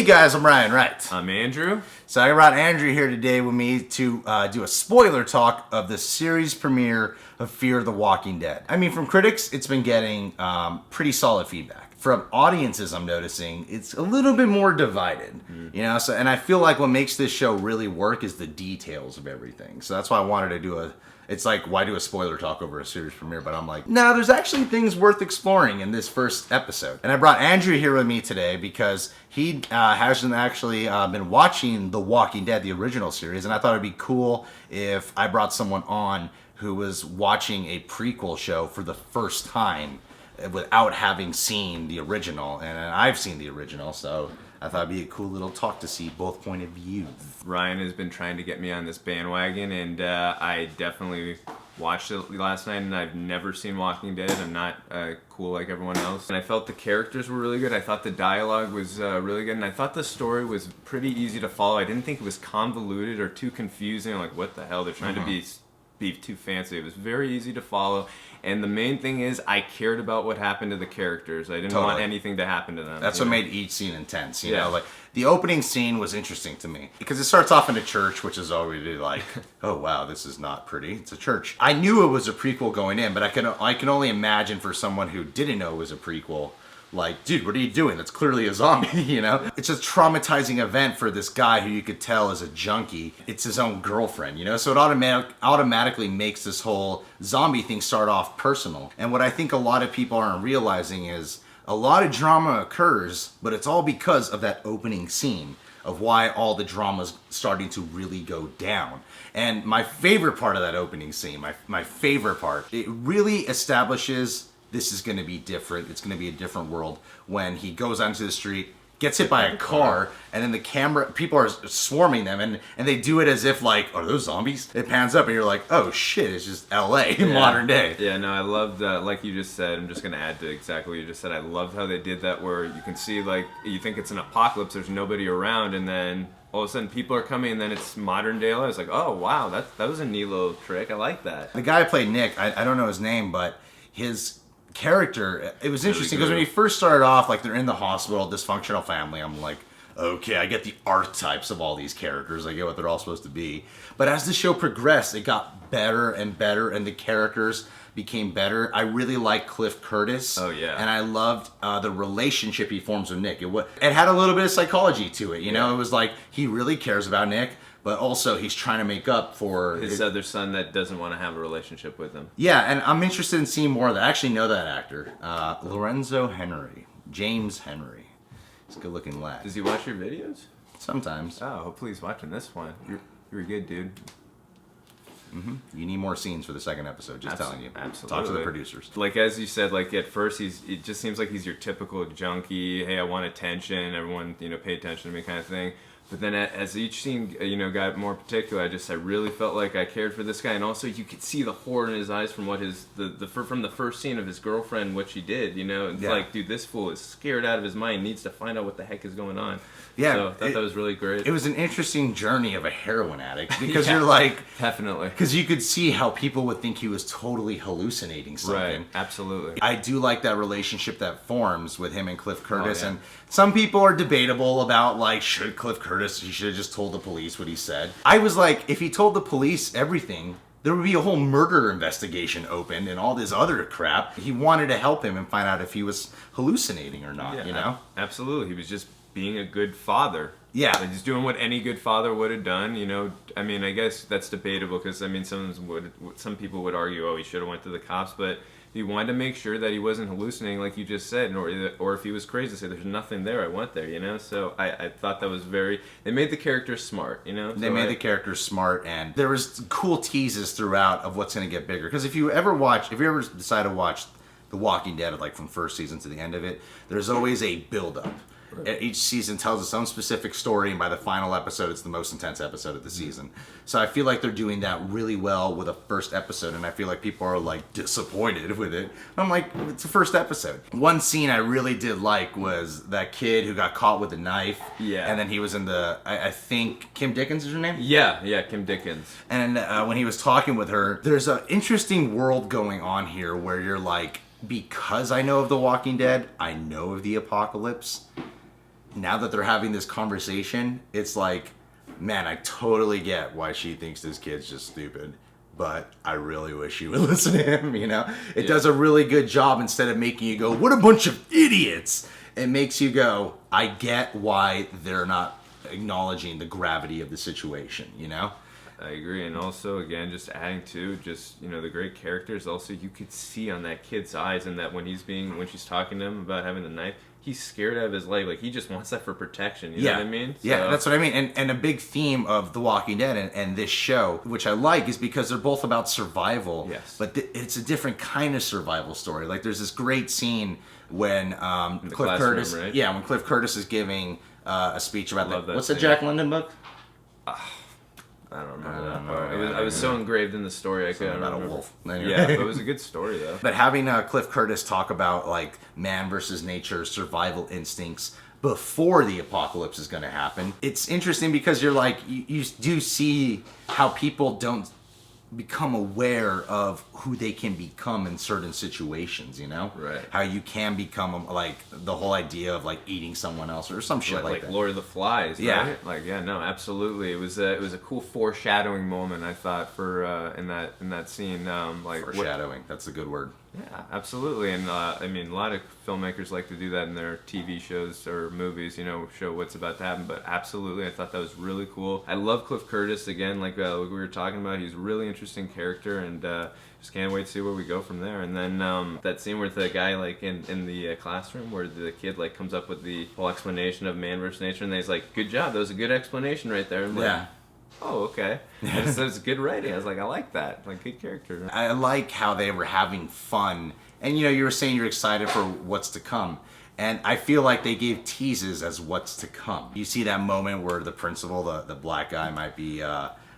Hey guys, I'm Ryan Wright. I'm Andrew. So I brought Andrew here today with me to do a spoiler talk of the series premiere of Fear the Walking Dead. I mean, from critics, it's been getting pretty solid feedback. From audiences, I'm noticing it's a little bit more divided, you know. So, and I feel like what makes this show really work is the details of everything. So that's why I wanted to do a. It's like, why do a spoiler talk over a series premiere? But I'm like, no, there's actually things worth exploring in this first episode. And I brought Andrew here with me today because he hasn't actually been watching The Walking Dead, the original series. And I thought it'd be cool if I brought someone on who was watching a prequel show for the first time without having seen the original. And I've seen the original, so I thought it'd be a cool little talk to see both point of views. Ryan has been trying to get me on this bandwagon, and I definitely watched it last night, and I've never seen Walking Dead. I'm not cool like everyone else. And I felt the characters were really good. I thought the dialogue was really good, and I thought the story was pretty easy to follow. I didn't think it was convoluted or too confusing. Like, what the hell? They're trying to be too fancy. It was very easy to follow. And the main thing is, I cared about what happened to the characters. I didn't want anything to happen to them. That's what made each scene intense, you know? Like, the opening scene was interesting to me. Because it starts off in a church, which is already like, oh wow, this is not pretty. It's a church. I knew it was a prequel going in, but I can only imagine for someone who didn't know it was a prequel, like, dude, what are you doing? That's clearly a zombie, you know? It's a traumatizing event for this guy who you could tell is a junkie. It's his own girlfriend, you know? So it automatically makes this whole zombie thing start off personal. And what I think a lot of people aren't realizing is a lot of drama occurs, but it's all because of that opening scene of why all the drama's starting to really go down. And my favorite part of that opening scene, my favorite part, it really establishes this is going to be different. It's going to be a different world when he goes onto the street, gets hit by a car, and then the camera, people are swarming them, and they do it as if like, are those zombies? It pans up and you're like, oh shit, it's just LA, modern day. Yeah, no, I loved, like you just said, I'm just going to add to exactly what you just said. I loved how they did that where you can see, like, you think it's an apocalypse, there's nobody around, and then all of a sudden people are coming, and then it's modern day LA. It's like, oh wow, that was a neat little trick. I like that. The guy who played Nick, I don't know his name, but his character, it was interesting because when he first started off, like, they're in the hospital, dysfunctional family, I'm like, okay, I get the archetypes of all these characters, I get what they're all supposed to be. But as the show progressed, it got better and better, and the characters became better. I really liked Cliff Curtis. Oh yeah. And I loved the relationship he forms with Nick. It had a little bit of psychology to it, you know? It was like, he really cares about Nick, but also he's trying to make up for his other son that doesn't want to have a relationship with him. Yeah, and I'm interested in seeing more of that. I actually know that actor, Lorenzo Henry, James Henry. He's a good-looking lad. Does he watch your videos? Sometimes. Oh, hopefully he's watching this one. You're good, dude. You need more scenes for the second episode, just telling you. Absolutely. Talk to the producers. Like, as you said, like, at first, it just seems like he's your typical junkie, hey, I want attention, everyone, pay attention to me kind of thing. But then as each scene, got more particular, I really felt like I cared for this guy. And also, you could see the horror in his eyes from what from the first scene of his girlfriend, what she did, It's like, dude, this fool is scared out of his mind, needs to find out what the heck is going on. Yeah. So I thought that was really great. It was an interesting journey of a heroin addict because you're like... Definitely. Because you could see how people would think he was totally hallucinating something. Right, absolutely. I do like that relationship that forms with him and Cliff Curtis. And some people are debatable about, like, should Cliff Curtis, he should have just told the police what he said. I was like, if he told the police everything, there would be a whole murder investigation opened and all this other crap. He wanted to help him and find out if he was hallucinating or not, Absolutely. He was just being a good father. Yeah. Like, he's doing what any good father would have done, I mean, I guess that's debatable because, I mean, some people would argue, oh, he should have went to the cops, but he wanted to make sure that he wasn't hallucinating like you just said, or if he was crazy, say, there's nothing there, I went there, So I thought that was they made the characters smart, They made the characters smart, and there was cool teases throughout of what's going to get bigger. Because if you ever decide to watch The Walking Dead, like from first season to the end of it, there's always a build-up. Right. Each season tells its own specific story, and by the final episode, it's the most intense episode of the season. So I feel like they're doing that really well with a first episode, and I feel like people are, like, disappointed with it. I'm like, it's the first episode. One scene I really did like was that kid who got caught with a knife. Yeah. And then he was in I think Kim Dickens is her name? Yeah, Kim Dickens. And when he was talking with her, there's an interesting world going on here where you're like, because I know of The Walking Dead, I know of the apocalypse. now that they're having this conversation, it's like, man, I totally get why she thinks this kid's just stupid. But I really wish she would listen to him, you know? It does a really good job instead of making you go, what a bunch of idiots! It makes you go, I get why they're not acknowledging the gravity of the situation, you know? I agree, and also again, just adding to just the great characters. Also, you could see on that kid's eyes, and that when she's talking to him about having the knife, he's scared out of his life. Like he just wants that for protection. You know what I mean? Yeah, that's what I mean. And a big theme of The Walking Dead and this show, which I like, is because they're both about survival. Yes. But it's a different kind of survival story. Like there's this great scene when Cliff Curtis, right? yeah, when Cliff Curtis is giving a speech about what's the scene. Jack London book? I don't remember that part. I was so engraved in the story I couldn't remember. About a wolf. Yeah, but it was a good story though. But having Cliff Curtis talk about like man versus nature, survival instincts before the apocalypse is going to happen, it's interesting because you're like you do see how people don't become aware of who they can become in certain situations, you know? Right. How you can become like the whole idea of like eating someone else or some shit like that. Lord of the Flies, yeah. Right? Like no, absolutely. It was a cool foreshadowing moment, I thought, for in that scene. Foreshadowing. That's a good word. Yeah, absolutely. And I mean, a lot of filmmakers like to do that in their TV shows or movies, show what's about to happen. But absolutely, I thought that was really cool. I love Cliff Curtis, again, like we were talking about. He's a really interesting character, and just can't wait to see where we go from there. And then that scene with the guy, like, in the classroom where the kid, like, comes up with the whole explanation of man versus nature, and he's like, good job, that was a good explanation right there. I'm like, oh, okay. It's good writing. I was like, I like that. Like, good character. I like how they were having fun. And, you were saying you're excited for what's to come. And I feel like they gave teases as what's to come. You see that moment where the principal, the black guy, might be...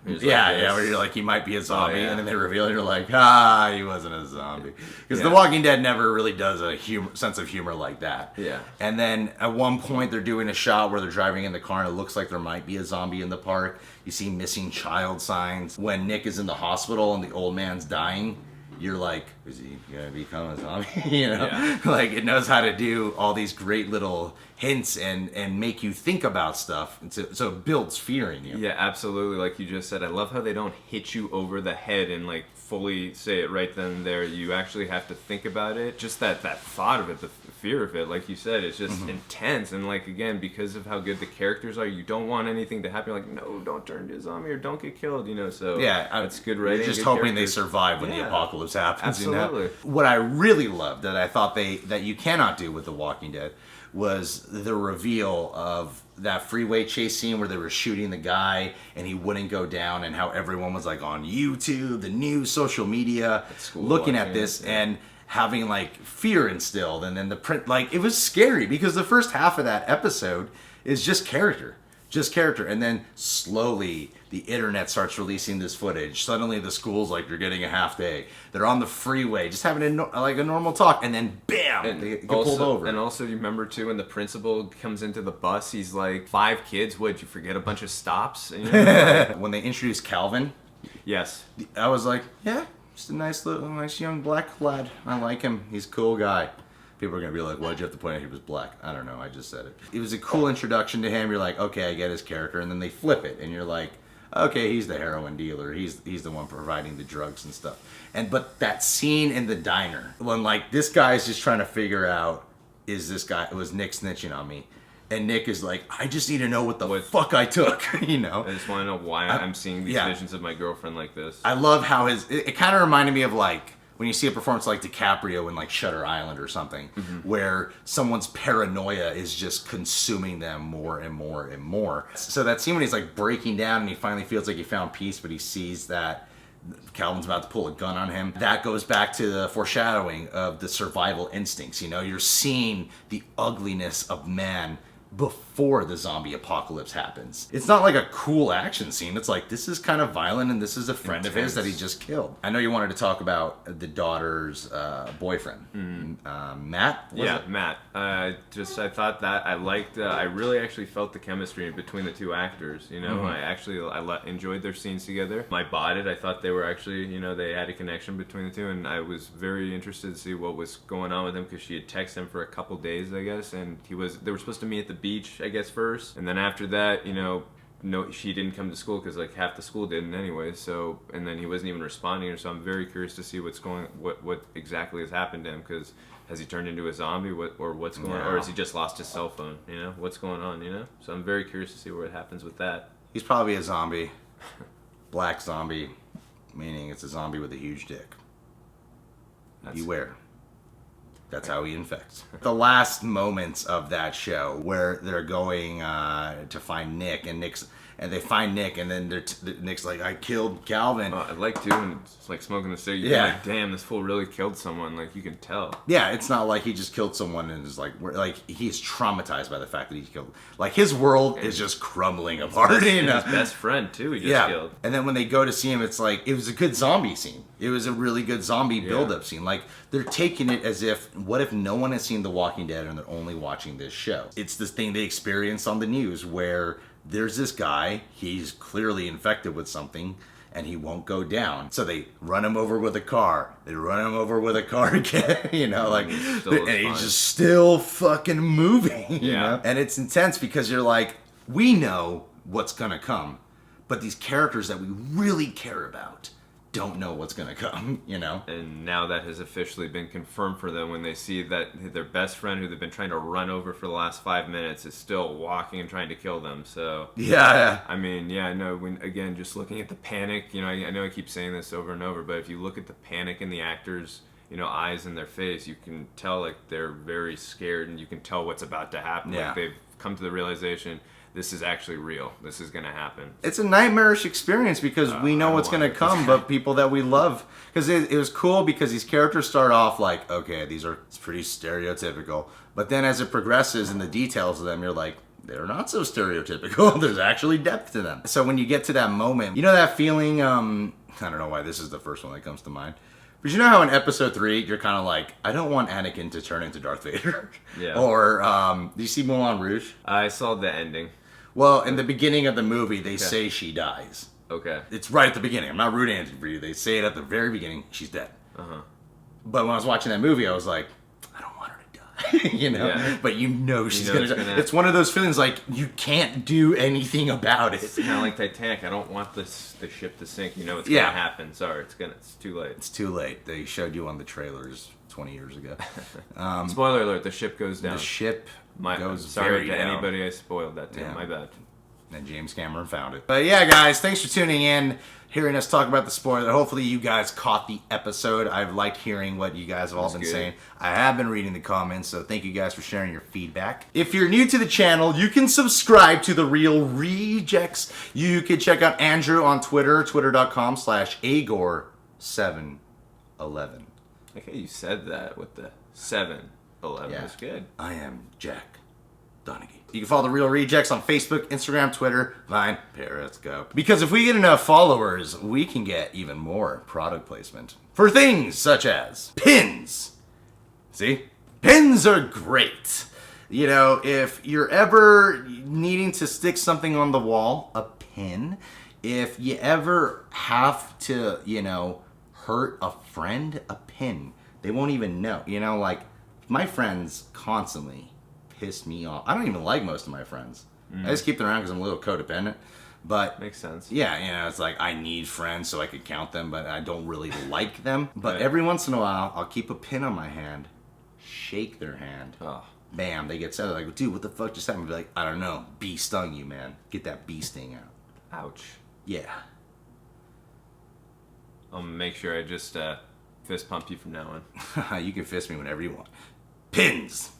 where you're like, he might be a zombie. And then they reveal it, you're like, he wasn't a zombie. Because The Walking Dead never really does a sense of humor like that. Yeah. And then at one point, they're doing a shot where they're driving in the car and it looks like there might be a zombie in the park. You see missing child signs. When Nick is in the hospital and the old man's dying, you're like, is he going to become a zombie? Like it knows how to do all these great little hints and make you think about stuff. And so it builds fear in you. Yeah, absolutely. Like you just said, I love how they don't hit you over the head and like fully say it right then and there. You actually have to think about it. Just that thought of it, the fear of it, like you said, it's just intense. And like, again, because of how good the characters are, you don't want anything to happen. You're like, no, don't turn into a zombie or don't get killed, So it's good writing. You're just good hoping characters. they survive when the apocalypse happens. Absolutely. What I really loved that I thought that you cannot do with The Walking Dead was the reveal of that freeway chase scene where they were shooting the guy and he wouldn't go down, and how everyone was like on YouTube, the news, social media, looking at this and having like fear instilled. And then the print, like, it was scary because the first half of that episode is just character. And then slowly the internet starts releasing this footage. Suddenly the school's like, you're getting a half day. They're on the freeway just having a normal talk, and then bam, they get pulled over. And also, you remember too, when the principal comes into the bus, he's like, 5 kids, what'd you forget a bunch of stops? When they introduced Calvin, yes, I was like, yeah, just a nice young black lad. I like him. He's a cool guy. People are going to be like, why'd you have to point out he was black? I don't know, I just said it. It was a cool introduction to him. You're like, okay, I get his character. And then they flip it, and you're like, okay, he's the heroin dealer. He's the one providing the drugs and stuff. But that scene in the diner, when like this guy's just trying to figure out, was Nick snitching on me? And Nick is like, I just need to know what the fuck I took, I just want to know why I'm seeing these visions of my girlfriend like this. I love how it kind of reminded me of like, when you see a performance like DiCaprio in like Shutter Island or something, where someone's paranoia is just consuming them more and more and more. So that scene when he's like breaking down and he finally feels like he found peace, but he sees that Calvin's about to pull a gun on him. That goes back to the foreshadowing of the survival instincts. You're seeing the ugliness of man before the zombie apocalypse happens. It's not like a cool action scene. It's like, this is kind of violent, and this is a friend of his that he just killed. I know you wanted to talk about the daughter's boyfriend, Matt? Matt. I thought that I really actually felt the chemistry between the two actors. I enjoyed their scenes together. I bought it. I thought they were actually, they had a connection between the two, and I was very interested to see what was going on with him, because she had texted him for a couple days, I guess, and they were supposed to meet at the beach, I guess, first, and then after that, no, she didn't come to school because like half the school didn't anyway. So, and then he wasn't even responding. So I'm very curious to see what exactly has happened to him. Because has he turned into a zombie? What's going on? Or has he just lost his cell phone? What's going on? So I'm very curious to see what happens with that. He's probably a zombie, black zombie, meaning it's a zombie with a huge dick. Beware. That's how he infects. The last moments of that show where they're going to find Nick, and they find Nick, and then Nick's like, I killed Calvin. I'd like to, and it's like smoking a cigarette. Yeah. You're like, damn, this fool really killed someone. Like, you can tell. Yeah, it's not like he just killed someone and is like he's traumatized by the fact that he killed. Like, his world is just crumbling apart. His best friend too. He just killed. And then when they go to see him, it's like it was a good zombie scene. It was a really good zombie build-up scene. Like, they're taking it as if, what if no one has seen The Walking Dead and they're only watching this show? It's this thing they experience on the news where there's this guy, he's clearly infected with something, and he won't go down. So they run him over with a car. They run him over with a car again, and he's just still fucking moving, you know? And it's intense because you're like, we know what's gonna come, but these characters that we really care about don't know what's gonna come, And now that has officially been confirmed for them when they see that their best friend, who they've been trying to run over for the last 5 minutes, is still walking and trying to kill them. So I mean, I know, when again, just looking at the panic, I know I keep saying this over and over, but if you look at the panic in the actors, eyes in their face, you can tell like they're very scared, and you can tell what's about to happen. Like, they've come to the realization, this is actually real. This is going to happen. It's a nightmarish experience because we know what's going to come, but people that we love. Because it was cool because these characters start off like, okay, it's pretty stereotypical. But then as it progresses in the details of them, you're like, they're not so stereotypical. There's actually depth to them. So when you get to that moment, that feeling, I don't know why this is the first one that comes to mind. But you know how in episode 3, you're kind of like, I don't want Anakin to turn into Darth Vader? Yeah. Or, do you see Moulin Rouge? I saw the ending. Well, in the beginning of the movie, they say she dies. Okay. It's right at the beginning. I'm not rooting for you. They say it at the very beginning. She's dead. Uh-huh. But when I was watching that movie, I was like, I don't want her to die. Yeah. But she's going to die. It's one of those feelings like, you can't do anything about it. It's kind of like Titanic. I don't want the ship to sink. It's going to happen. Sorry, it's too late. It's too late. They showed you on the trailers 20 years ago. Spoiler alert, the ship goes down. The ship goes sorry to down. Anybody I spoiled that to. Yeah. My bad. And James Cameron found it. But yeah, guys, thanks for tuning in, hearing us talk about the spoiler. Hopefully you guys caught the episode. I've liked hearing what you guys have all been saying. I have been reading the comments, so thank you guys for sharing your feedback. If you're new to the channel, you can subscribe to The Real Rejects. You can check out Andrew on Twitter, twitter.com/Agor711. Okay, you said that with the 7-11. That's good. I am Jack Donaghy. You can follow The Real Rejects on Facebook, Instagram, Twitter, Vine, Periscope. Because if we get enough followers, we can get even more product placement for things such as pins. See? Pins are great. If you're ever needing to stick something on the wall, a pin. If you ever have to, hurt a friend, a pin. They won't even know. My friends constantly piss me off. I don't even like most of my friends. I just keep them around because I'm a little codependent. But makes sense. Yeah, it's like I need friends so I could count them, but I don't really like them. But every once in a while, I'll keep a pin on my hand, shake their hand. Oh. Bam, they get sad. They're like, dude, what the fuck just happened? I'll be like, I don't know. Bee stung you, man. Get that bee sting out. Ouch. Yeah. I'll make sure I just fist pump you from now on. You can fist me whenever you want. Pins!